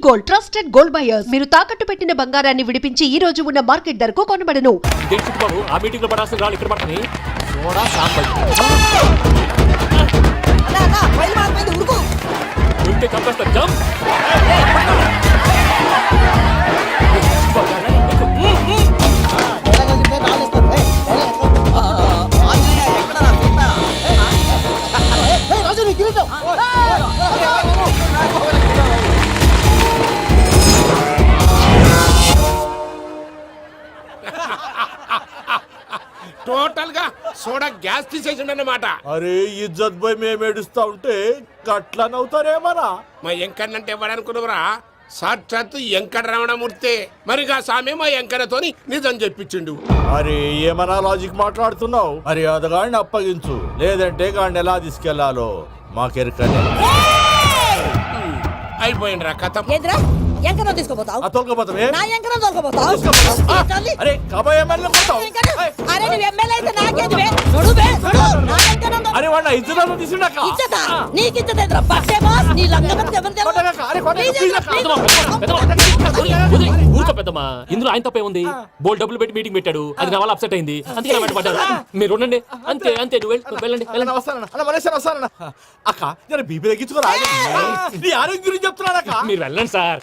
Gold, trusted gold buyers. మీరు తాకట్టు పెట్టిన బంగారాన్ని విడిపించి ఈ రోజు ఉన్న మార్కెట్ ధరకు కొనబడను. ఆ మీటింగ్ లో పడాల్సిన రాళ్ళు ఇక్కడ పడుతుంది. సోడా సాంబార్ ఉంటే చంపేస్తారు. జంప్ టోటల్ గా సోడా గ్యాస్ తీసేసిండు అన్నమాట. అరే ఇజ్జత్ పోయి మేము ఏడుస్తా ఉంటే గట్లా నవ్వుతారేమరా? మా ఎంకన్నంటే ఎవడనుకున్నావురా? సాక్షాత్తు ఎంకట రమణమూర్తే. మరిగా సామె మా ఎంకన్నతోని నిజం చెప్పించిండు. అరే ఏమన్నా లాజిక్ మాట్లాడుతున్నావు? అరే అదగాడిని అప్పగించు, లేదంటే గాడిని ఎలా తీసుకెళ్లాలో మాకెరకనే. అయిపోయిండ్రా కథ. ఎంకరం తీసుకోపోతావు? తొలకపోతావే? నా ఎంకరం తోలుకోపోతావు? అరే కబాయ్ ఎమ్మెల్యే కొడతావు? అరే నువ్వు ఎమ్మెల్యే అయితే నాకేది బే? నడు బే, నడు. నా ఎంకరం అరే వాడు ఇజ్జత్ తీసుండక. ఇచ్చతా నీకు ఇచ్చదేంద్రా? బస్సే బాస్ నీ లంగమని ఎవరు తెలుసు? అరే ఊరుకో పెద్దమ్మా. ఇందులో ఆయన తప్పే ఉంది. బోల్ డబ్బులు పెట్టి మీటింగ్ పెట్టాడు, అది నా వల్ల అప్సెట్ అయింది, అందుకే నా వెంట పడ్డారు. మీరు ఉండండి, అంతే అంతే. నువ్వు వెళ్ళండి వెళ్ళండి. అక్క నేను బీపీ తగ్గించుకోరా? నీ ఆరోగ్యం గురించి చెప్తున్నానక్క. మీరు వెళ్ళండి సార్.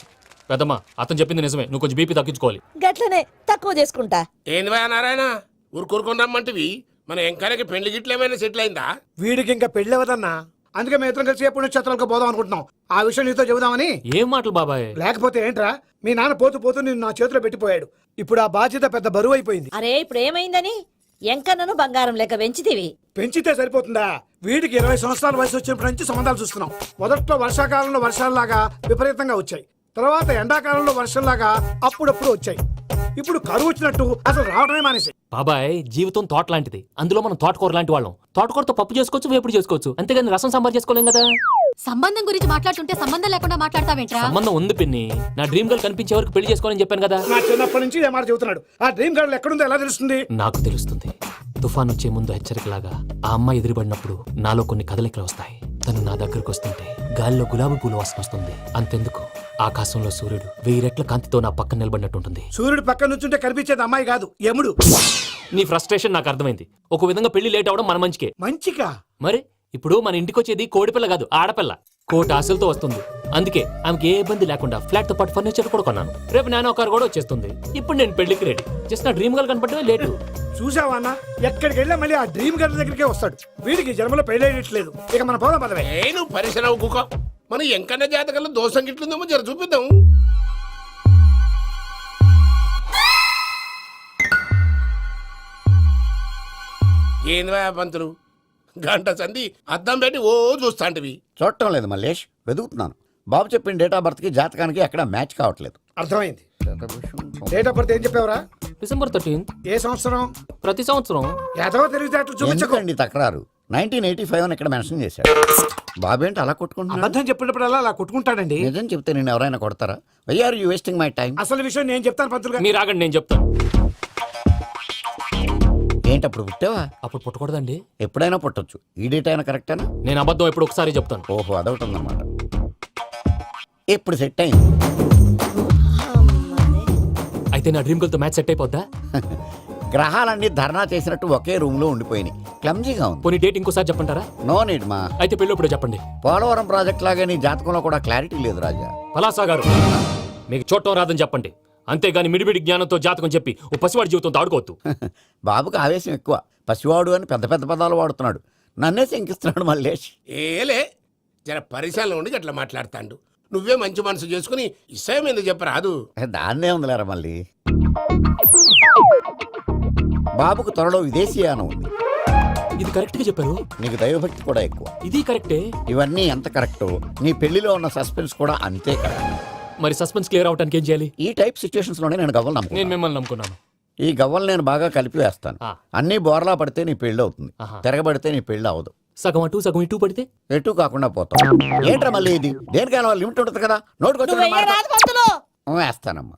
పెద్దమ్మా అతను చెప్పింది నిజమే, నువ్వు కొంచెం బీపీ తగ్గించుకోవాలి. గట్లనే తక్కువ చేసుకుంటా. ఏంది భయ నారాయణ ఊరుకూరుకొని రమ్మంటివి? మన ఎంకన్నకి పెళ్లి గిట్ల ఏమైనా సెటిల్ అయిందా? వీడికి ఇంకా పెళ్ళవదన్నా, అందుకే మేము ఇద్దరం కలిసి పుణ్యక్షేత్రాలకు పోదాం అనుకుంటున్నాం. ఆ విషయం నీతో చెబుదామని. ఏం మాటలు బాబాయ్? లేకపోతే ఏంట్రా, మీ నాన్న పోతూ పోతూ నిన్ను నా చేతిలో పెట్టిపోయాడు. ఇప్పుడు ఆ బాధ్యత పెద్ద బరువు అయిపోయింది. అరే ఇప్పుడు ఏమైందని? ఎంకన్నను బంగారం లెక్క పెంచితివి. పెంచితే సరిపోతుందా? వీడికి 20 సంవత్సరాల వయసు వచ్చినప్పటి నుంచి సంబంధాలు చూస్తున్నాం. మొదట్లో వర్షాకాలంలో వర్షాలలాగా విపరీతంగా వచ్చాయి, తర్వాత ఎండాకాలంలో వర్షంలాగా అప్పుడప్పుడు వచ్చాయి. ఇప్పుడు కరువు వచ్చినట్టు అసలు రావడమే మానేసి. బాబాయ్ జీవితం తోట లాంటిది, అందులో మనం తోటకూర లాంటి వాళ్ళం. తోటకూరతో పప్పు చేసుకోవచ్చు, వేపుడు చేసుకోవచ్చు, అంతేగాని రసం సాంబార్ చేసుకోలేం కదా. సంబంధం గురించి మాట్లాడుతుంటే సంబంధం లేకుండా మాట్లాడతావేంట్రా? సంబంధం ఉంది పిన్ని. నా డ్రీమ్ గర్ల్ కనిపించే వరకు పెళ్లి చేసుకోవాలని చెప్పాను కదా. నా చిన్నప్పటి నుంచి ఏ మాట చెబుతున్నాడు. ఆ డ్రీమ్ గర్ల్ ఎక్కడుందో ఎలా తెలుస్తుంది? నాకు తెలుస్తుంది. తుఫాన్ వచ్చే ముందు హెచ్చరికలాగా ఆ అమ్మాయి ఎదురుపడినప్పుడు నాలో కొన్ని కదలికలు వస్తాయి. తను నా దగ్గరకు వస్తుంటే గాలిలో గులాబీ పూలు వాసన వస్తుంది. అంతెందుకు, ఆకాశంలో సూర్యుడు 1000 రెట్ల కాంతితో నా పక్కన నిలబడినట్టుంటుంది. సూర్యుడు పక్కన నుంచుంటే కనిపించేది అమ్మాయి కాదు, యముడు. నీ ఫ్రస్ట్రేషన్ నాకు అర్థమైంది. ఒక విధంగా పెళ్లి లేట్ అవడం మన మంచికే. మంచిగా? మరి ఇప్పుడు మన ఇంటికి వచ్చేది కోడిపిల్ల కాదు, ఆడపిల్ల. కోటి ఆశలతో వస్తుంది. అందుకే ఆమెకి ఏ ఇబ్బంది లేకుండా ఫ్లాట్ తో పాటు ఫర్నిచర్ కూడా కొన్నాను. రేపు నానో కారు కూడా వచ్చేస్తుంది. ఇప్పుడు నేను పెళ్లికి రెడీ. జస్ట్ నా డ్రీమ్ గర్ల్ కనపడమే లేటు. చూసావా అన్న, ఎక్కడికి వెళ్ళా మళ్ళీ ఆ డ్రీమ్ గర్ల్ దగ్గరికే వస్తాడు. వీడికి జన్మలో పెళ్ళేయట్లేదు. ఇక మన పోదాం పదవే. నువ్వు పరిశ్రమ కుక. మన ఎంకన్న జాతకంలో దోషం గిట్లుందేమో జర చూపిద్దాం. ఏంది పంతులు గంట సంధి అద్దం పెట్టి ఓ చూస్తాంటివి? చూడటం లేదు మల్లేష్, వెతుకుతున్నాను. బాబు చెప్పిన డేట్ ఆఫ్ బర్త్ కి జాతకానికి ఎక్కడ మ్యాచ్ కావట్లేదు. అర్థమైంది. డేట్ ఆఫ్ బర్త్ ఏం చెప్పావురా? December 13th. ఏ సంవత్సరం? ప్రతి సంవత్సరం. ఎదవో తెలివితేటలు చూపించకండి. ఎందుకండి తక్రారు? 1985 అని ఇక్కడ మెన్షన్ చేశాడు. బాబేంటి అలా కొట్టుకుంటున్నా? అబద్ధం చెప్పినప్పుడు అలా కొట్టుకుంటాడండి. నిజం చెప్తే నేను ఎవరైనా కొడతారా? Why are you wasting my time? అసలు విషయం నేను చెప్తాను పంతులు గారు. మీరు ఆగండి, నేను చెప్తాను. ఏంటి అప్పుడు పుట్టావా? అప్పుడు పుట్టకూడదండి. ఎప్పుడైనా పుట్టొచ్చు. ఈ డేట్ అయినా కరెక్టేనా? నేను అబద్ధం ఎప్పుడు ఒకసారి చెప్తాను. ఓహో అదొకటి ఉందన్నమాట. ఇప్పుడు సెట్ అయింది. అయితే నా డ్రీమ్ గర్ల్ తో మ్యాచ్ సెట్ అయిపోద్దా? గ్రహాలన్నీ ధర్నా చేసినట్టు ఒకే రూమ్ లో ఉండిపోయినాయి. క్లమ్జీగా ఉంది. పోనీ డేట్ ఇంకోసారి చెప్పంటారా? నో నీడ్ మా. అయితే పెళ్ళప్పుడు చెప్పండి. పోలవరం ప్రాజెక్ట్ లాగే నీ జాతకంలో కూడా క్లారిటీ లేదు రాజా. పలాసా గారు, మీకు చూడటం రాదని చెప్పండి. అంతేగాని మిడిమిడి జ్ఞానంతో జాతకం చెప్పి ఓ పసివాడి జీవితంతో ఆడుకోవద్దు. బాబుకి ఆవేశం ఎక్కువ. పసివాడు అని పెద్ద పెద్ద పదాలు వాడుతున్నాడు. నన్నే శంకిస్తున్నాడు మల్లేష్. ఏలే జర పరిశీలన ఉండి అట్లా మాట్లాడతాండు. నువ్వే మంచి మనసు చేసుకుని ఇష్టం ఎందుకు చెప్పరాదు? దాన్నే ఉందిలేరా మళ్ళీ. బాబుకు త్వరలో విదేశీయానం ఉంది. ఇది కరెక్ట్ గా చెప్పారు. నీకు దైవభక్తి కూడా ఎక్కువ. ఇది కరెక్టే. ఇవన్నీ ఎంత కరెక్టో నీ పెళ్లిలో ఉన్న సస్పెన్స్ కూడా అంతే కరెక్ట్. మరి సస్పెన్స్ క్లియర్ అవడానికి ఏం చేయాలి? ఈ టైప్ సిచ్యువేషన్స్ లోనే నేను గవ్వలు నమ్ముకున్నాను. నేను మిమ్మల్ని నమ్ముకున్నాను. ఈ గవ్వలు నేను బాగా కలిపి వేస్తాను. అన్ని బోర్లా పడితే నీ పెళ్లి అవుతుంది, తిరగబడితే నీ పెళ్లి అవదు. సగం అటు సగం ఇటు పడితే ఎటు కాకుండా పోతాం. ఏంట్రా మళ్ళీ ఇది? దేనికైనా లిమిట్ ఉంటుంది కదా. నోటుకొచ్చి వేస్తానమ్మా.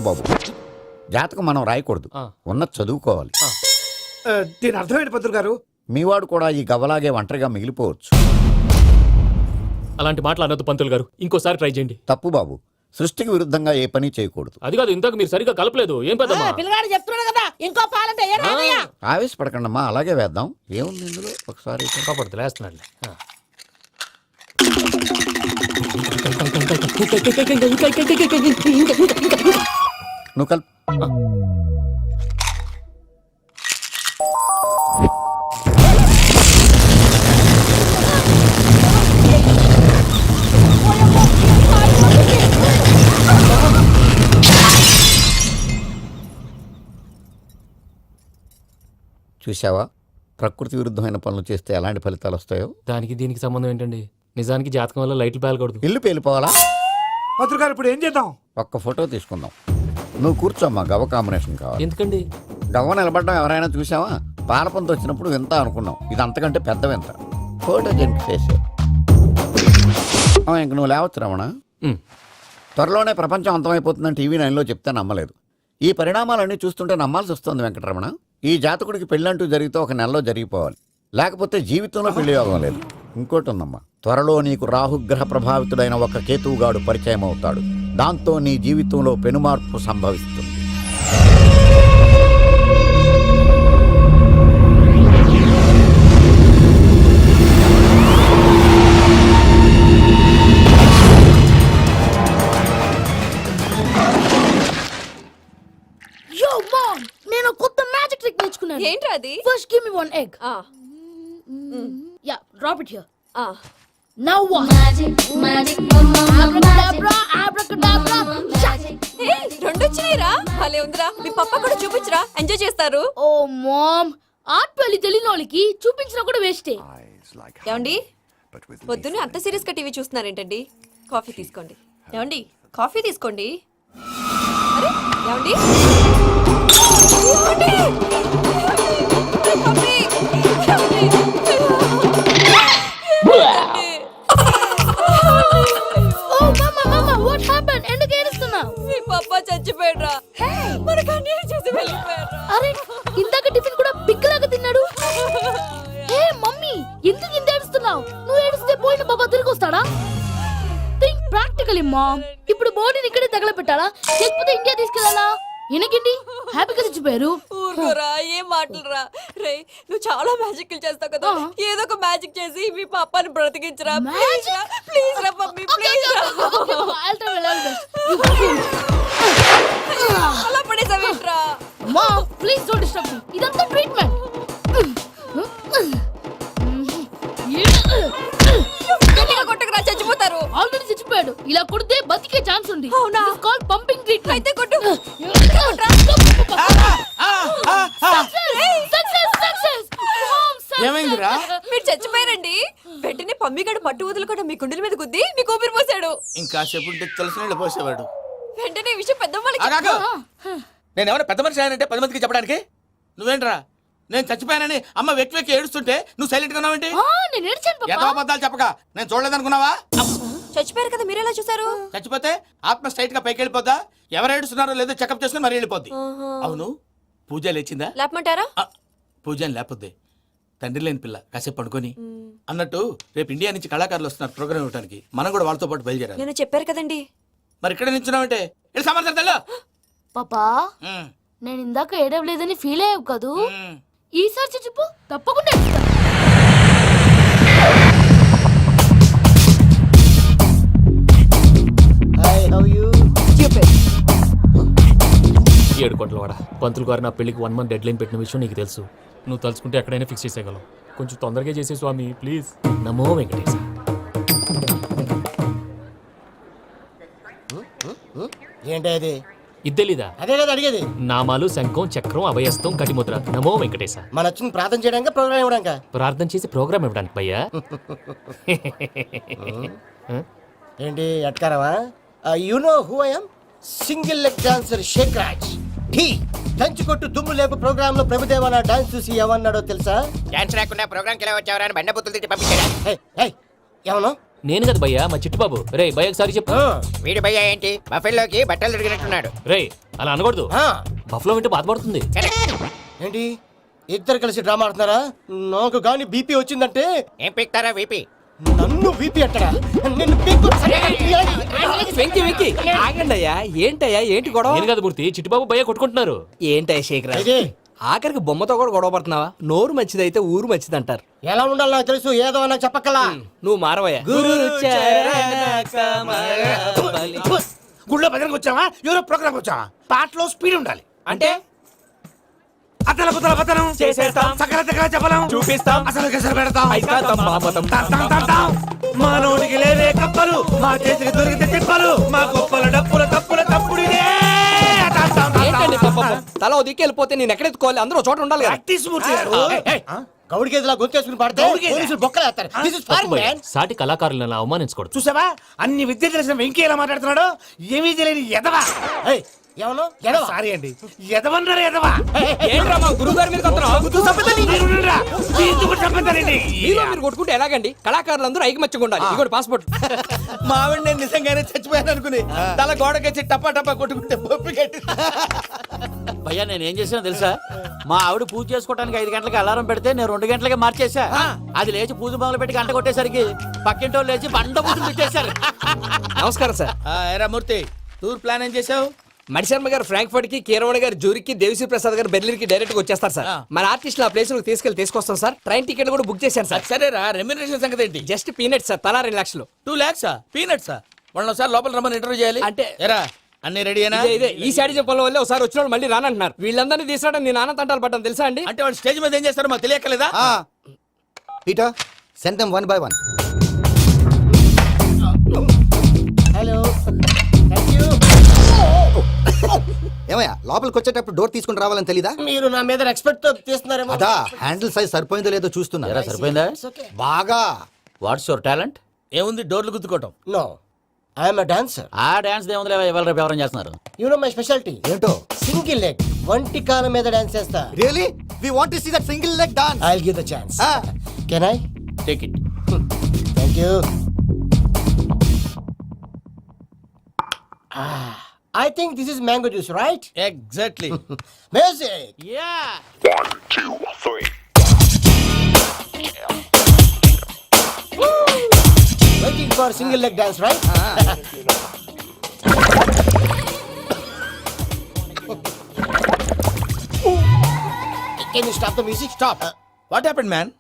ఉండదు బాబు. జాతకం మనం రాయకూడదు, ఆ. ఉన్నది చదువుకోవాలి. దీని అర్థమైంది పంతులు గారు. మీవాడు కూడా ఈ గవ్వలాగే ఒంటరిగా మిగిలిపోవచ్చు. అలాంటి మాటలు అనొద్దు పంతులు గారు, ఇంకోసారి ట్రై చేయండి. తప్పు బాబు. సృష్టికి విరుద్ధంగా ఏ పని చేయకూడదు. అది కాదు, ఇంతకు మీరు సరిగ్గా కలపలేదు. ఏం పెద్దమ్మా? పిల్లగాడు చెప్తున్నాడు కదా ఇంకో పాలంటే ఏ రాదయ్యా? ఆవేశపడకండమ్మా, అలాగే వేద్దాం. ఏముంది ఇందులో ఒకసారి కాపాడుతు లేస్తున్నాడు. నువ్వు కల్ చూసావా, ప్రకృతి విరుద్ధమైన పనులు చేస్తే ఎలాంటి ఫలితాలు వస్తాయో. దానికి దీనికి సంబంధం ఏంటండి? నిజానికి జాతకం వల్ల లైట్లు పేలకూడదు. ఇల్లు పేలిపోవాలా? పంతులు గారు ఇప్పుడు ఏం చేద్దాం? ఒక్క ఫోటో తీసుకుందాం. నువ్వు కూర్చోమ్మా, గవ్వ కాంబినేషన్ కావాలి. ఎందుకండి? గవ్వ నిలబడ్డం ఎవరైనా చూసావా? పాలపంత వచ్చినప్పుడు వింత అనుకున్నాం, ఇది అంతకంటే పెద్ద వింత. ఫోటో జంక్ చేసే ఇంక నువ్వు లేవచ్చు రమణ. ఉమ్. త్వరలోనే ప్రపంచం అంతమైపోతుందని టీవీ 9లో చెప్తే నమ్మలేదు. ఈ పరిణామాలన్నీ చూస్తుంటే నమ్మాల్సి వస్తుంది వెంకటరమణ. ఈ జాతకుడికి పెళ్ళంటూ జరిగితే ఒక నెలలో జరిగిపోవాలి, లేకపోతే జీవితంలో పెళ్లి యోగం లేదు. ఇంకోటి ఉందమ్మా, త్వరలో నీకు రాహుగ్రహ ప్రభావితుడైన ఒక కేతువుగాడు పరిచయం అవుతాడు. దాంతో నీ జీవితంలో పెనుమార్పు సంభవిస్తుంది. యో మామ్, నేను కొత్త మ్యాజిక్ ట్రిక్ నేర్చుకున్నాను. ఏంట్రా అది? First give me one egg. Yeah, drop it here. Now what? అబ్రాకడాబ్రా, అబ్రాకడాబ్రా. రెండు వచ్చినాయిరా. భలే ఉందిరా. మీ పప్ప కూడా చూపించరా, ఎంజాయ్ చేస్తారు. ఓ మామ్, ఆర్ట్ పెళ్లి తెలియని వాళ్ళకి చూపించినా కూడా వేస్టే. ఏమండి, పొద్దున్నే అంత సీరియస్ గా టీవీ చూస్తున్నారేంటండి? కాఫీ తీసుకోండి. ఏమండి, కాఫీ తీసుకోండి. అరే ఏమండి, ఏమండి? కాఫీ. ఓ మమ్మా, మమ్మా, వాట్ హ్యాపెండ్? ఎందుకు ఏడుస్తున్నావు? మీ పప్ప చచ్చిపోయాడ్రా. మనకు అన్యాయం చేసి వెళ్ళిపోయాడ్రా. అరే, ఇందాక టిఫిన్ కూడా బిగ్గలాగా తిన్నాడు. హే మమ్మీ, ఎందుకు ఇంత ఏడుస్తున్నావు? నువ్వు ఏడిస్తే పోయిన బాబా తిరిగి వస్తాడా? Think practically mom. ఇప్పుడు బాడీని ఇక్కడే తగలబెట్టాలా, లేకపోతే ఇండియా తీసుకెళ్లాలా? ఎనకండి హ్యాపీగా చచ్చిపోయారు. ఊరుకోరా, ఏం మాటలురా. రే, నువ్వు చాలా మ్యాజిక్ చేస్తావు కదా, ఏదో ఒక మ్యాజిక్ చేసి మీ పాపాని బ్రతికించరా. ప్లీజ్ రా, ప్లీజ్ రా మమ్మీ, ప్లీజ్ రా. అలా పడేసావేంట్రా? Mom, please don't disturb me. ఇదంతా ట్రీట్మెంట్. గట్టిగా కొట్టకురా, చచ్చిపోతారు. ఆల్రెడీ చచ్చిపోయాడు. ఇలా కొడితే బతికే ఛాన్స్ ఉంది. అవునా? Call pumping treatment. అయితే కొట్టు. ఏమైందిరా? మీరు చచ్చిపోయారండి. వెంటనే పమ్మిగాడు పట్టు వదులుకుండా మీ గుండెల మీద గుద్ది మీ ఊపిరి పోసాడు. ఇంకా సేపు తెలిసిన నీళ్ళు పోసేవాడు. వెంటనే ఈ విషయం పెద్ద నేను ఎవరైనా పెద్ద మనిషి ఆయనంటే 10 మందికి చెప్పడానికి. నువ్వేంట్రా, నేను చచ్చిపోయానని అమ్మ వెక్కి వెక్కి ఏడుస్తుంటే నువ్వు సైలెంట్ గా ఉన్నావేంటి? నేను ఏడ్చాను ఎంతో అబద్ధాలు చెప్పక నేను చూడలేదనుకున్నావా? చచ్చిపోయారు కదా, మీరెలా చూసారు? చచ్చిపోతే ఆత్మ స్ట్రైట్ గా పైకి వెళ్ళిపోద్దా? ఎవరు ఏడుస్తున్నారో లేదో చెకప్ చేసుకుని మరీ వెళ్ళిపోద్ది. అవును, పూజ లేచిందా? లేపమంటారా? పూజ అని లేకపోద్ది. తండ్రి లేని పిల్ల కాసేపు పడుకొని. అన్నట్టు రేపు ఇండియా నుంచి కళాకారులు వస్తున్నారు ప్రోగ్రామ్ ఇవ్వడానికి. మనం కూడా వాళ్ళతో పాటు బయలుదేరాలి. నేను చెప్పారు కదండి. మరి ఇక్కడ నిల్చున్నావంటే వెళ్ళి సమర్థతలో. పాపా, నేను ఇందాక ఏడవలేదని ఫీల్ అయ్యావు కదూ? ఈసారి చచ్చిపో, తప్పకుండా ఏడుస్తా. ఏడు కోట్ల వాడ పంతులు గారు నా పెళ్లికి 1 month డెడ్ లైన్ పెట్టిన విషయం నీకు తెలుసు. నువ్వు తలుచుకుంటే ఎక్కడైనా ఫిక్స్ చేసేయగలవు. కొంచెం తొందరగా చేసే స్వామి ప్లీజ్. నమో వెంకటేశ. ఏంటది? ఇద్దెలీదా? అదే కదా అడిగేది. నామాలు, శంఖం, చక్రం, అభయస్తం, కటిముద్ర. నమో వెంకటేశ. మన వచ్చింది ప్రార్థన చేయడానికి, ప్రోగ్రామ్ ఇవ్వడానికి. ప్రార్థన చేసి ప్రోగ్రామ్ ఇవ్వడానికి భయ్యా. ఏంటి ఎట్కారవా? You know who I am? Single leg dancer Shaik Raj. టీ దంచి కొట్టు దుమ్ము లేపు ప్రోగ్రామ్ లో ప్రభుదేవ నా డాన్స్ చూసి ఏమన్నాడో తెలుసా? డాన్స్ రాకుండా ప్రోగ్రామ్ కి ఎలా వచ్చావరా అని బండ బుద్ధులు తిట్టి పంపించాడా? ఏమను? నేను కదా భయ్యా మా చిట్టుబాబు. రే భయ్యకి సారీ చెప్పు. వీడి భయ్య ఏంటి బఫెల్లోకి బట్టలు తిరిగినట్టున్నాడు. రే అలా అనకూడదు, బఫ్లో వింటే బాధపడుతుంది. ఏంటి ఇద్దరు కలిసి డ్రామా ఆడుతున్నారా? నాకు గాని బీపీ వచ్చిందంటే ఏం పీక్తారా వీపీ? నన్ను వీపీ అంటారా? నిన్ను వెంకి వెంకి ఆగండి అయ్యా. ఏంటయ్యా ఏంటి గొడవ? నేను కదా మూర్తి, చిట్టుబాబు భయ్య కొట్టుకుంటున్నారు. ఏంటయ్యా శేఖర్, ఆఖరికి బొమ్మతో కూడా గొడవ పడుతున్నావా? నోరు మంచిదైతే ఊరు మంచిది అంటారు. ఎలా ఉండాలో నాకు తెలుసు, ఏదో నాకు చెప్పక్కలా. నువ్వు మారవయ్యా. గుళ్ళో భజనకు వచ్చావా? ఎవరో ప్రోగ్రామ్ వచ్చావా? పాటలో స్పీడ్ ఉండాలి. అంటే అతల కుతల పతనం చేసేస్తాం, సకల దగ్గర చెప్పలేం, చూపిస్తాం, అసలు గసలు పెడతాం. ఐకాంతం, మామతం. తాం, తాం, తాం, తాం. మా నోటికి లేవే కప్పలు, మా చేతికి దొరికితే తిప్పలు, మా గొప్పల డప్పుల తప్పుల తప్పుడిదే. తాం, తాం, తాం, ఏంటండి తాం. పాపం? తల ఓ దిక్కు వెళ్ళిపోతే నేను ఎక్కడెత్తుకోవాలి? అందరూ ఒక చోట ఉండాలి కదా. ప్రాక్టీస్ మూర్తి గారు. గౌడి గేదెలా గొంతేసుకుని పడితే పోలీసులు బొక్కలు వేస్తారు. This is foreign, man. సాటి కళాకారులను అలా అవమానించకూడదు. చూసావా అన్ని విద్య తెలిసిన వెంకీ ఎలా మాట్లాడుతున్నాడు? ఏమీ తెలియని ఎదవా. ఏయ్, ఏమన్నా? ఎడవా? సారీ అండి, ఎదవన్నారు ఎదవా. ఏంట్రా మా గురువు గారి మీద కొడుతున్నావు? మీరుండురా. దీంతో కూడా చంపేస్తానండి. మీలో మీరు కొట్టుకుంటే ఎలాగండి? కళాకారులందరూ ఐకమత్యంగా ఉండాలి. ఇదిగోటి పాస్పోర్ట్. మా ఆవిడ నేను నిజంగానే చచ్చిపోయాను అనుకుని తల గోడకొచ్చి టపా టపా కొట్టుకుంటే పప్పు కట్టి. భయ్యా నేను ఏం చేసినా తెలుసా? మా ఆవిడ పూజ చేసుకోవడానికి 5 గంటలకి అలారం పెడితే నేను 2 గంటలకే మార్చేసా. అది లేచి పూజ మొదలు పెట్టి గంట కొట్టేసరికి పక్కింటి వాళ్ళు లేచి బండ పూజలు పెట్టేశారు. నమస్కారం సార్. ఏరా మూర్తి, టూర్ ప్లాన్ ఏం చేసావు? మణిశర్మ గారు ఫ్రాంక్ఫర్ట్ కి, కీరవాణి గారు జూరికి, దేవిశ్రీ ప్రసాద్ గారు బెర్లిన్ కి డైరెక్ట్ గా వచ్చేస్తారు సార్. మన ఆర్టిస్ట్ ఆ ప్లేస్ తీసుకొస్తాం సార్. ట్రైన్ టికెట్ కూడా బుక్ చేశాను సార్. సరేరా, రెమ్యూనరేషన్ సంగతి ఏంటి? జస్ట్ పీనట్ సార్, తలా 2 లక్షలు. 2 lakhs పీనట్సా? వాళ్ళని ఒకసారి లోపల రమ్మని ఇంటర్వ్యూ చేయాలి. అంటే ఎరా అన్ని రెడీ అయినా? ఇదే ఈ శాడిజం పొలం వల్లే ఒకసారి వచ్చిన వాళ్ళు మళ్ళీ రానంటున్నారు. వీళ్ళందరినీ తీసుకురావడం నేను ఆనంద తంటాలు పడ్డాను తెలుసా అండి. అంటే వాళ్ళు స్టేజ్ మీద ఏం చేస్తారో మాకు తెలియక్కలేదా? Peter, send them one by one. Hello, thank you. ఏమయ్యా లోపలికి వచ్చేటప్పుడు డోర్ తీసుకుని రావాలని తెలీదా? మీరు నా మీద ఎక్స్పెక్ట్ తో తీస్తున్నారేమో. అదా హ్యాండిల్ సైజ్ సరిపోయిందో లేదో చూస్తున్నా. సరిపోయిందా? బాగా. What's your talent? ఏముంది, డోర్లు గుద్దుకోవటం. No, I'm a dancer. ఆ డాన్స్ దేవుందిలే, ఇవాళ రేపు ఎవరైనా చేస్తున్నారు. You know my specialty. ఏంటో? సింగిల్ లెగ్, వంటి కాలం మీద డాన్స్ చేస్తా. Really we want to see that single leg dance. I'll give the chance. Can I? Take it. Thank you. I think this is mango juice, right? Exactly. Music. Yeah. Waiting for single leg dance, right? Can you stop the music? Stop. What happened man?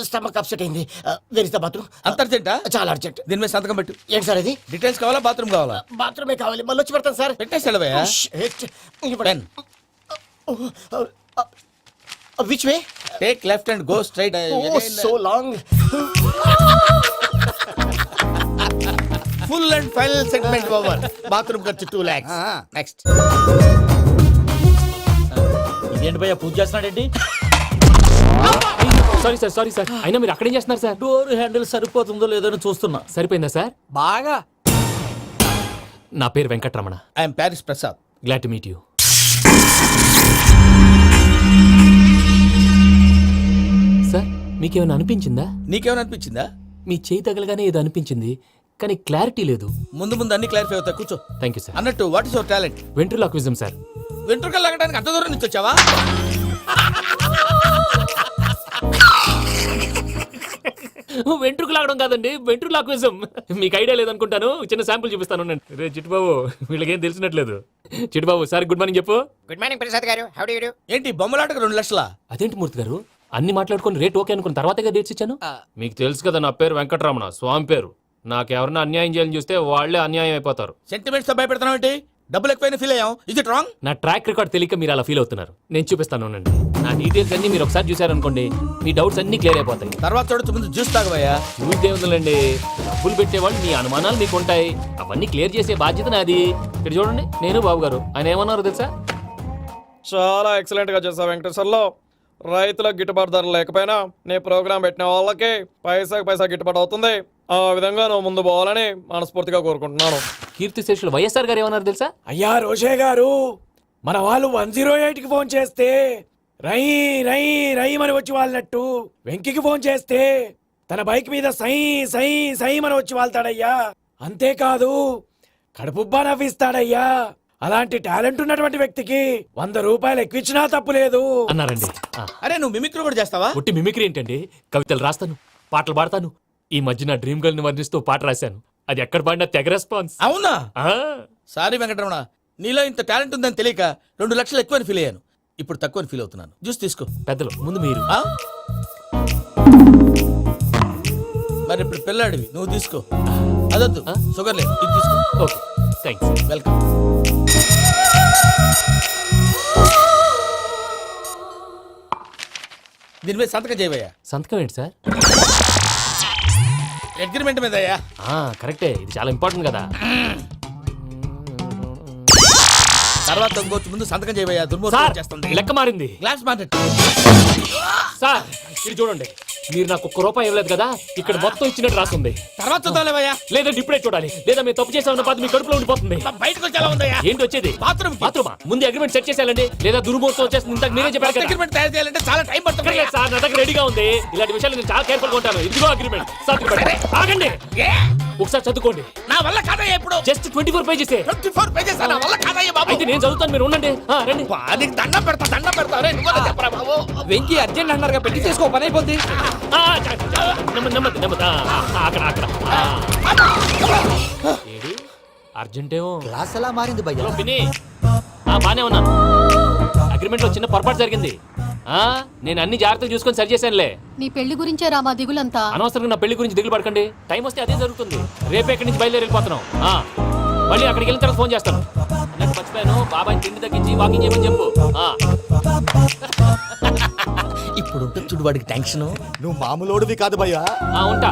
Stomach upset అయింది. Where is the bathroom? అంత అర్జెంటా? చాలా urgent. దీని మీద సంతకం పెట్టు. ఏంటి sir ఇది? Details కావాలా, బాత్రూమ్ కావాలా? బాత్రూమే కావాలి, మళ్ళీ వచ్చి పెడతాను సార్. పెట్టేసాడవయ్యా. Pen. Which way? Take left and go straight. Oh, so long. Full and final segment over. Bathroom ఖర్చు 2 lakhs. నెక్స్ట్. ఇదేంటి భయ్యా పూజ చేస్తున్నాడేంటి? Sorry sir. అయినా మీరు అక్కడేం చేస్తున్నారు సార్? డోర్ హ్యాండిల్ సరిపోతుందో లేదో అని చూస్తున్నా. సరిపోయిందా సార్? బాగా. నా పేరు Venkataramana. I'm Paris Prasad. Glad to meet you. Sir మీకేమైనా అనిపించిందా? నీకేమైనా అనిపించిందా? మీ చేయి తగలగానే ఏదో అనిపించింది, కానీ క్లారిటీ లేదు. ముందు ముందు అన్ని క్లారిఫై అవుతాయి, కూర్చో. Thank you sir. అన్నట్టు what is your talent? Ventriloquism sir. వెంట్రుకలు లాగడానికి అంత దూరం నుంచి వచ్చావా? వెంట్రుకు లాగడం కాదండి, వెంట్రులాక్విజం. మీకు ఐడియా లేదనుకుంటాను, చిన్న శాంపుల్ చూపిస్తాను. రే చిట్టుబాబు, వీళ్ళకేం తెలిసినట్లేదు. చిట్టుబాబు సార్ గుడ్ మార్నింగ్ చెప్పు. Good morning, ప్రసాద్ గారు. How do you do? ఏంటి బొమ్మలాటకు 2 లక్షలా? అదేంటి మూర్తి గారు, అన్ని మాట్లాడుకుని రేట్ ఓకే అనుకున్న తర్వాతగా డేట్స్ ఇచ్చాను. మీకు తెలుసు కదా నా పేరు వెంకటరమణ, స్వామి పేరు. నాకెవరన్నా అన్యాయం చేయాలని చూస్తే వాళ్ళే అన్యాయం అయిపోతారు. సెంటిమెంట్స్ తో భయపెడతావు ఏంటి? డబ్బులు ఎక్కువైనా ఫీల్ అయ్యాం. Is it wrong? నా ట్రాక్ రికార్డ్ తెలియక మీరు అలా ఫీల్ అవుతున్నారు. నేను చూపిస్తాను ఉండండి. నా డీటెయిల్స్ అన్ని మీరు ఒకసారి చూసారనుకోండి, మీ డౌట్స్ అన్ని క్లియర్ అయిపోతాయి. తర్వాత చూడొచ్చు, ముందు జ్యూస్ తాగవయ్యా. చూస్తే ఉందండి, డబ్బులు పెట్టేవాళ్ళు మీ అనుమానాలు మీకు ఉంటాయి, అవన్నీ క్లియర్ చేసే బాధ్యత నాది. ఇక్కడ చూడండి, నేను బాబు గారు. ఆయన ఏమన్నారు తెలుసా? చాలా ఎక్సలెంట్ గా చేసావు వెంకటేశ్వర్లో. రైతులకు గిట్టుబాటు ధర లేకపోయినా నీ ప్రోగ్రాం పెట్టిన వాళ్ళకి పైసాకి పైసా గిట్టుబాటు అవుతుంది. ఆ విధంగా నువ్వు ముందు పోవాలని మనస్ఫూర్తిగా కోరుకుంటున్నాను. కీర్తి శేషులు వైఎస్ఆర్ గారు ఏమన్నారు తెలుసా? అయ్యా రోషే గారు, మన వాళ్ళు 108కి ఫోన్ చేస్తే రై రై రై అని వచ్చి వాళ్ళనట్టు, వెంకికి ఫోన్ చేస్తే తన బైక్ మీద సై సై సై మన వచ్చి వాళ్తాడయ్యా. అంతేకాదు కడుపుబ్బా నవ్విస్తాడయ్యా. అలాంటి టాలెంట్ ఉన్నటువంటి వ్యక్తికి 100 రూపాయలు ఎక్కువిచ్చినా తప్పు లేదు అన్నారండి. అరే నువ్వు మిమిక్రీ కూడా చేస్తావా? ఒట్టి మిమిక్రీ ఏంటండి? కవితలు రాస్తాను, పాటలు పాడతాను. ఈ మధ్య నా డ్రీమ్ గర్ల్ ని వర్ణిస్తూ పాట రాశాను. అది ఎక్కడ పాడినా తెగ రెస్పాన్స్. అవునా? ఆ, సారీ వెంకటరమణ, నీలో ఇంత టాలెంట్ ఉందని తెలియక 2 లక్షలు ఎక్కువని ఫీల్ అయ్యాను. ఇప్పుడు తక్కువని ఫీల్ అవుతున్నాను. జ్యూస్ తీసుకో. పెద్దలు ముందు మీరు. ఆ? మరి ఇప్పుడు పిల్లాడివి, నువ్వు తీసుకో. అదొద్దు, షుగర్ లేదు, ఇది తీసుకో. Okay, thanks. వెల్కమ్. దీని మీద సంతకం చేయవయ్యా. సంతకం ఏంటి సార్? అగ్రిమెంట్ మీద అయ్యా. కరెక్టే, ఇది చాలా ఇంపార్టెంట్ కదా. తర్వాత ఇంకొచ్చి ముందు సంతకం చేయవయ్యా. సార్, దుర్మోహం చేస్తుంది. లెక్క మారింది. Glass market. సార్ ఇది చూడండి, మీరు నాకు 1 రూపాయి ఇవ్వలేదు కదా, ఇక్కడ మొత్తం ఇచ్చినట్టు రాస్తుంది. తర్వాత చూద్దాంలేవయ్యా. లేదంటే ఇప్పుడే చూడాలి, లేదా మేము తప్పు చేసామన్న బాధ మీ కడుపులో ఉండిపోతుంది. బయటకు వచ్చి ఎలా ఉందయ్యా? ఏంటి వచ్చేది? బాత్రూమ్. బాత్రూమా? ముందు అగ్రిమెంట్ సెట్ చేసేయాలండి, లేదా దుర్మూర్తం వచ్చేస్తుంది. ఇంతకు మీరే చెప్పారు కదా. అగ్రిమెంట్ తయారు చేయాలంటే చాలా టైం పడుతుంది. లేదు సార్, నా దగ్గర రెడీగా ఉంది. ఇలాంటి విషయాలు నేను చాలా కేర్ఫుల్ గా ఉంటాను. ఇదిగో అగ్రిమెంట్. ఆగండి, ఒకసారి చదువుకోండి. నా వల్ల కాదయ్యా. ఇప్పుడు జస్ట్ 24 పేజెస్. 24 పేజెస్ నా వల్ల కాదయ్యా బాబు. అయితే నేను చదువుతాను, మీరు ఉండండి. రండి. నీకు దండం పెడతా. రే నువ్వు చెప్పరా బాబు. వెంకీ అర్జెంట్ అన్నారుగా, పెట్టి చేసుకో, పని అయిపోద్ది. నెమ్మది. అక్కడ ఏడి అర్జెంటేమో. క్లాస్ ఎలా మారింది భయ్యా? పిన్ని, బానే ఉన్నాను. అగ్రిమెంట్ లో చిన్న పొరపాటు జరిగింది. నేను అన్ని జాగ్రత్తలు చూసుకొని సరి చేశానులే. నీ పెళ్లి గురించే రామా దిగులంతా. అనవసరంగా నా పెళ్లి గురించి దిగులు పడకండి. టైం వస్తే అదే జరుగుతుంది. రేపే ఇక్కడి నుంచి బయలుదేరి వెళ్ళిపోతున్నాం. మళ్ళీ అక్కడికి వెళ్ళిన తర్వాత ఫోన్ చేస్తాను. నాకు మర్చిపోయాను, బాబాయ్ తిండి తగ్గించి వాకింగ్ చేయమని చెప్పు. ఇప్పుడు ఉంటుంది చూడు వాడికి టెన్షన్. నువ్వు మామూలోడివి కాదు భయ్యా. ఉంటా.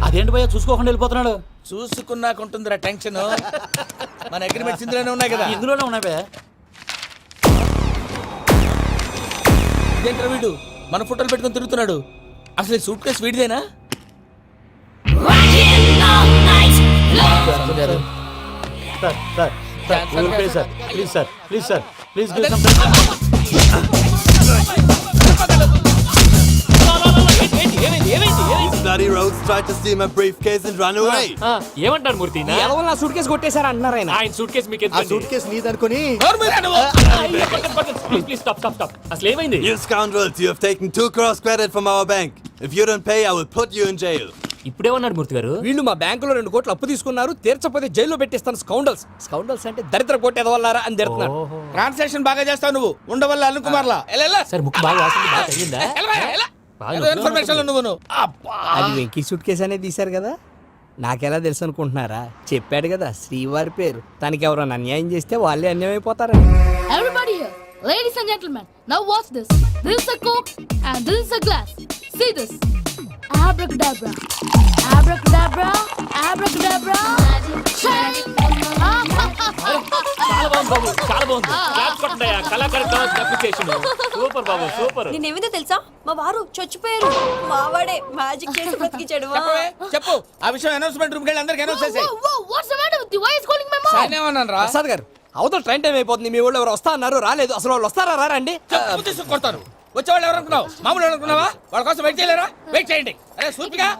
అదేంటి భయ్యా చూసుకోకుండా వెళ్ళిపోతున్నాడు? చూసుకున్నాక ఉంటుందిరా టెన్షన్. మన అగ్రిమెంట్స్ ఇందులోనే ఉన్నాయి కదా. ఇందులోనే ఉన్నాయి భయ్యా. ఇదేంట్రా వీడు మన ఫోటోలు పెట్టుకొని తిరుగుతున్నాడు? అసలు ఈ సూట్ కేసు వీడిదేనా? ప్లీజ్ ఏమంటారు మూర్తి? ఎవరు నా సూట్ కేసు కొట్టేశారు అంటున్నారు ఆయన. ఆయన సూట్ కేసు మీకు ఎందుకు? సూట్ కేసు నీదనుకుని ప్లీజ్ స్టాప్. అసలు ఏమైంది? You scoundrels, you have taken 2 crores credit from our bank. If you don't pay, I will put you in jail. ఇప్పుడేమన్నాడు మూర్తి గారు? వీళ్ళు మా బ్యాంకులో 2 కోట్లు అప్పు తీసుకున్నారు, తీర్చకపోతే జైల్లో పెట్టిస్తాను. స్కౌండల్స్ అంటే దరిద్ర కోట ఎదవల్లారా అని తిడుతున్నారు. ట్రాన్సాక్షన్ బాగా చేస్తావు నువ్వు. ఉండవల్ల అల్లు కుమార్లా. సార్ ముక్కు బాగా వాసింది, బాగా తగ్గిందా? ఇన్ఫర్మేషన్ నువ్వు. అది వెంకీ సూట్ కేసు అనేది తీశారు కదా, నాకెలా తెలుసు అనుకుంటున్నారా? చెప్పాడు కదా శ్రీవారి పేరు. తనకి ఎవరైనా అన్యాయం చేస్తే వాళ్ళే అన్యాయం అయిపోతారని. Everybody here, ladies and gentlemen, now watch this. This is a coke and this is a glass. See this. Abracadabra. Abracadabra. Abracadabra. చాలా బాగుంది. క్లాప్స్ కొట్టండియా. కళాకారు అప్రిసియేషన్. సూపర్ బాబు, సూపర్. నేనేమిందో తెలుసా, మా వారు చచ్చిపోయారు. మావాడే మ్యాజిక్ చేసి బ్రతికించాడు. చెప్పు ఆ విషయం. అనౌన్స్మెంట్ రూమ్ కి అందరికి అనౌన్స్ చేసేయ్. What's the matter with you? Why is calling my mom? నేనేమన్నాను రా? ప్రసాద్ గారు, అవతల ట్రైన్ టైం అయిపోతుంది. మీ వాళ్ళు ఎవరు వస్తా అన్నారు, రాలేదు. అసలు వాళ్ళు వస్తారా రారండి? చెప్పు తీసుకు కొడతారు. వచ్చేవాళ్ళు ఎవరు అనుకున్నావు? మామూలు అనుకున్నావా? వాళ్ళ కోసం వెయిట్ చేయలేరా? వెయిట్ చేయండి. అరే సూపిగా.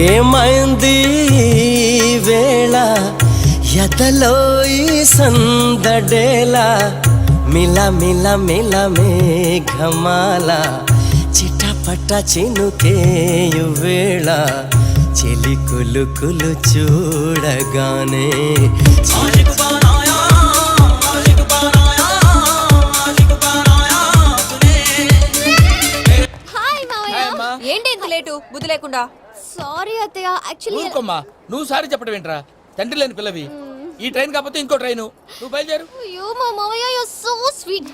ఏమైంది వేళ ఎదలో ఈ సందడేలా మిల మిల మిల మేఘమాల చిటపట చినుకేయు వేళ చెలి కులుకులు చూడగానే ఏంటి ఇంత లేటు? బుద్ధి లేకుండా. Sorry అత్తయ్య, actually ఊరుకోమ్మా. నువ్వు సారీ చెప్పడం ఏంట్రా? తండ్రి లేని పిల్లవి. ఈ ట్రైన్ కాకపోతే ఇంకో ట్రైన్. నువ్వు బయలుదేరు. అయ్యో మా మావయ్య, you're so sweet.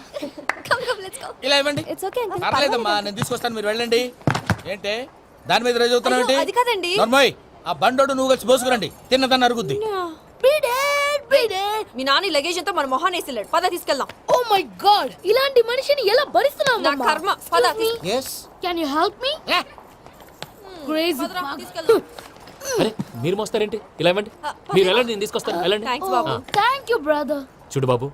Come let's go. ఇలా ఇవ్వండి. It's okay uncle. పర్లేదమ్మా, నేను తీసుకొస్తాను, మీరు వెళ్ళండి. ఏంటే దాని మీద రోజు అవుతున్నావు? అయ్యో, అది కాదండి. నర్మోయ్, ఆ బండోడు నువ్వు కలిసి పోసుకురండి. తిన్నదాన్ని అరుగుద్ది. మీ నాని లగేజ్ అంతా మన మొహాన్ని వేసిల్లాడు. పద తీసుకెళ్దాం. Oh my god, ఇలాంటి మనిషిని ఎలా భరిస్తున్నావు నా అమ్మా? కర్మ. పద yes Can you help me? Crazy. తీసుకెళ్దాం. అరే మీరు మోస్తారేంటి? ఇలా ఇవ్వండి. మీరు వెళ్ళండి, నేను తీసుకొస్తాను. వెళ్ళండి. Thanks Babu. Thank you brother. చూడు బాబు,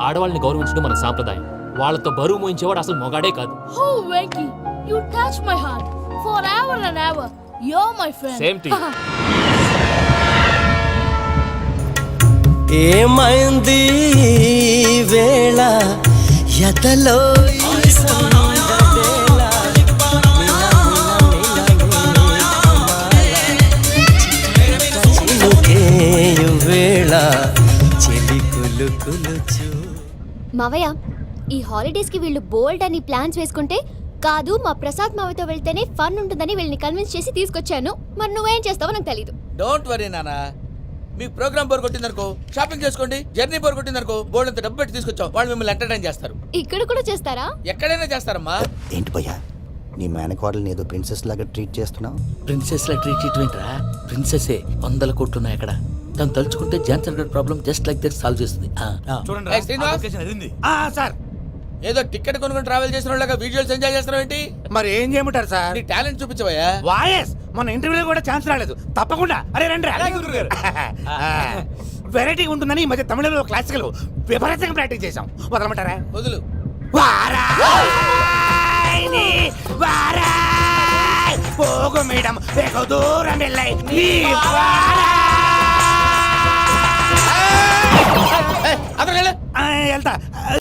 ఆడవాళ్ళని గౌరవించడం మన సాంప్రదాయం. వాళ్ళతో బరువు మోయించేవాడు అసలు మొగాడే కాదు. Oh, Venky, you touch my heart. Forever and ever, you're my friend. Same to you. ఏమైంది వేళ ఎదలో వేళ చెలి కులు కులుచు. మావయ్య, ఈ హాలిడేస్ కి వీళ్ళు బోల్డ్ అని ప్లాన్స్ వేసుకుంటే కాదు మా ప్రసాద్ మావయ్యతో వెళ్తేనే ఫన్ ఉంటుందని వీళ్ళని కన్విన్స్ చేసి తీసుకొచ్చాను. మరి నువ్వేం చేస్తావో నాకు తెలీదు. డోంట్ వరీ నానా, మీ ప్రోగ్రామ్ బోర్ కొట్టిందనుకో షాపింగ్ చేసుకోండి, జర్నీ బోర్ కొట్టిందనుకో బోర్డు అంత డబ్బు పెట్టి తీసుకొచ్చాం, వాళ్ళు మిమ్మల్ని ఎంటర్టైన్ చేస్తారు. ఇక్కడ కూడా చేస్తారా? ఎక్కడైనా చేస్తారమ్మా. ఏంటి భయ్యా, నీ మేనకోడల్ని ఏదో ప్రిన్సెస్ లాగా ట్రీట్ చేస్తున్నావు? ప్రిన్సెస్ లా ట్రీట్ చేయటమేంట్రా? ప్రిన్సెసే 100 కోట్లు ఉన్నాయి అక్కడ. తను తలుచుకుంటే జాన్సన్ గడ్ problem just like that solve చేస్తుంది. ఏయ్, శ్రీనివాస్, సార్ ఏదో టికెట్ కొనుక్కొని ట్రావెల్ చేసిన వాళ్ళగా విజువల్స్ ఎంజాయ్ చేస్తున్నావు ఏంటి? మరి ఏం చేయమంటారు సార్? నీ టాలెంట్ చూపించవయ్యా. వాయస్ మన ఇంటర్వ్యూలో కూడా ఛాన్స్ రాలేదు. తప్పకుండా అరే రండి. వెరైటీ ఉంటుందని ఈ మధ్య తమిళంలో క్లాసికల్ విపరీతంగా ప్రాక్టీస్ చేసాం. వదలమంటారా? వదులు. పోగు మేడం దూరం వెళ్ళాయి. అతను వెళ్తా.